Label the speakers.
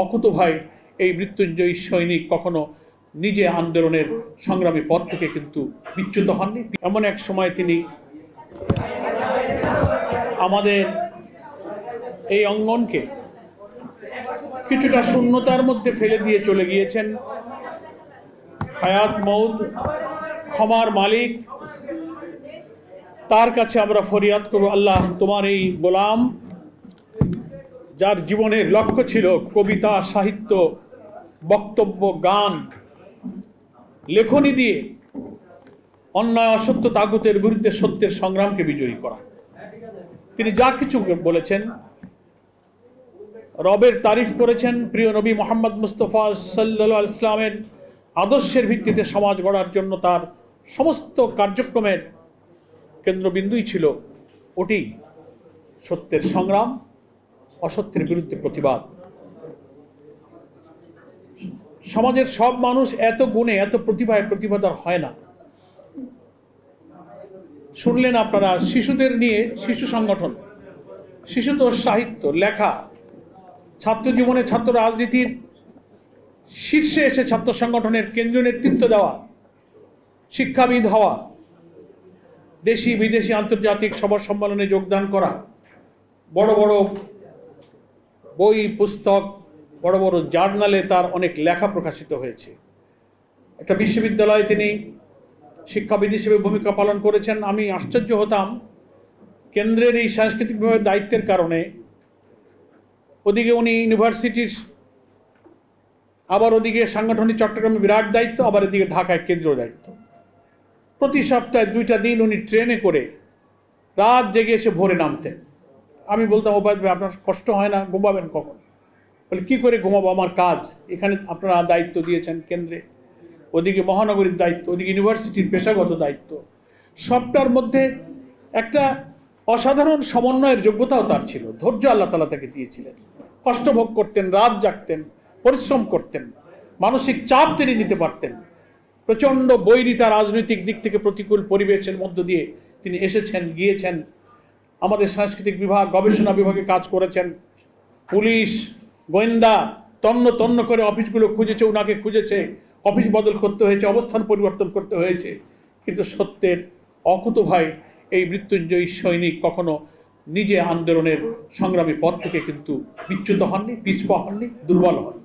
Speaker 1: অকুতোভয় এই মৃত্যুঞ্জয়ী সৈনিক কখনো নিজে আন্দোলনের সংগ্রামী পথ থেকে কিন্তু বিচ্যুত হননি। এমন এক সময় তিনি আমাদের এই অঙ্গনকে কিছুটা শূন্যতার মধ্যে ফেলে দিয়ে চলে গিয়েছেন। হায়াত মউত ক্ষমার মালিক, তার কাছে আমরা ফরিয়াদ করব, আল্লাহ তোমার এই গোলাম যার জীবনের লক্ষ্য ছিল কবিতা, সাহিত্য, বক্তব্য, গান, লেখনী দিয়ে অন্যায়, অসত্য, তাগুতের বিরুদ্ধে সত্যের সংগ্রামকে বিজয়ী করা, তিনি যা কিছু বলেছেন, রবের তারিফ করেছেন, প্রিয় নবী মোহাম্মদ মুস্তফা সাল্লাল্লাহু আলাইহি ওয়াসাল্লামের আদর্শের ভিত্তিতে সমাজ গড়ার জন্য তার সমস্ত কার্যক্রমের কেন্দ্রবিন্দুই ছিল ওটি সত্যের সংগ্রাম, অসত্যের বিরুদ্ধে প্রতিবাদ। সমাজের সব মানুষ এত গুণে, এত প্রতিভায় প্রতিভাদার হয় না। শুনলেন আপনারা শিশুদের নিয়ে শিশু সংগঠন, শিশুতোষ সাহিত্য লেখা, ছাত্র জীবনে ছাত্র রাজনীতির শীর্ষে এসে ছাত্র সংগঠনের কেন্দ্রীয় নেতৃত্ব দেওয়া, শিক্ষাবিদ হওয়া, দেশি বিদেশি আন্তর্জাতিক সভা সম্মেলনে যোগদান করা, বড় বড় বই পুস্তক, বড় বড় জার্নালে তার অনেক লেখা প্রকাশিত হয়েছে। একটা বিশ্ববিদ্যালয়ে তিনি শিক্ষাবিদ হিসেবে ভূমিকা পালন করেছেন। আমি আশ্চর্য হতাম কেন্দ্রের এই সাংস্কৃতিক বিভাগের দায়িত্বের কারণে। ওদিকে উনি ইউনিভার্সিটির, আবার ওদিকে সাংগঠনিক চট্টগ্রামে বিরাট দায়িত্ব, আবার এদিকে ঢাকায় কেন্দ্রীয় দায়িত্ব। প্রতি সপ্তাহে 2টা দিন উনি ট্রেনে করে রাত জেগে এসে ভোরে নামতেন। আমি বলতাম, ওবায়দ ভাই আপনার কষ্ট হয় না? ঘুমাবেন কখন? বলে কি করে ঘুমাবো, আমার কাজ। এখানে আপনারা দায়িত্ব দিয়েছেন কেন্দ্রে, ওদিকে মহানগরীর দায়িত্ব, ওদিকে ইউনিভার্সিটির পেশাগত দায়িত্ব, সবটার মধ্যে একটা অসাধারণ সমন্বয়ের যোগ্যতাও তার ছিল। ধৈর্য আল্লাহ তাআলা তাকে দিয়েছিলেন। কষ্ট ভোগ করতেন, রাত জাগতেন, পরিশ্রম করতেন, মানসিক চাপ তিনি নিতে পারতেন। প্রচণ্ড বৈরিতা, রাজনৈতিক দিক থেকে প্রতিকূল পরিবেশের মধ্য দিয়ে তিনি এসেছেন, গিয়েছেন। আমাদের সাংস্কৃতিক বিভাগ, গবেষণা বিভাগে কাজ করেছেন। পুলিশ, গোয়েন্দা তন্ন তন্ন করে অফিসগুলো খুঁজেছে, ওনাকে খুঁজেছে, অফিস বদল করতে হয়েছে, অবস্থান পরিবর্তন করতে হয়েছে। কিন্তু সত্যের অকুতোভয় এই মৃত্যুঞ্জয়ী সৈনিক কখনো নিজে আন্দোলনের সংগ্রামী পথ থেকে কিন্তু বিচ্যুত হননি, পিছপা হননি, দুর্বল হননি।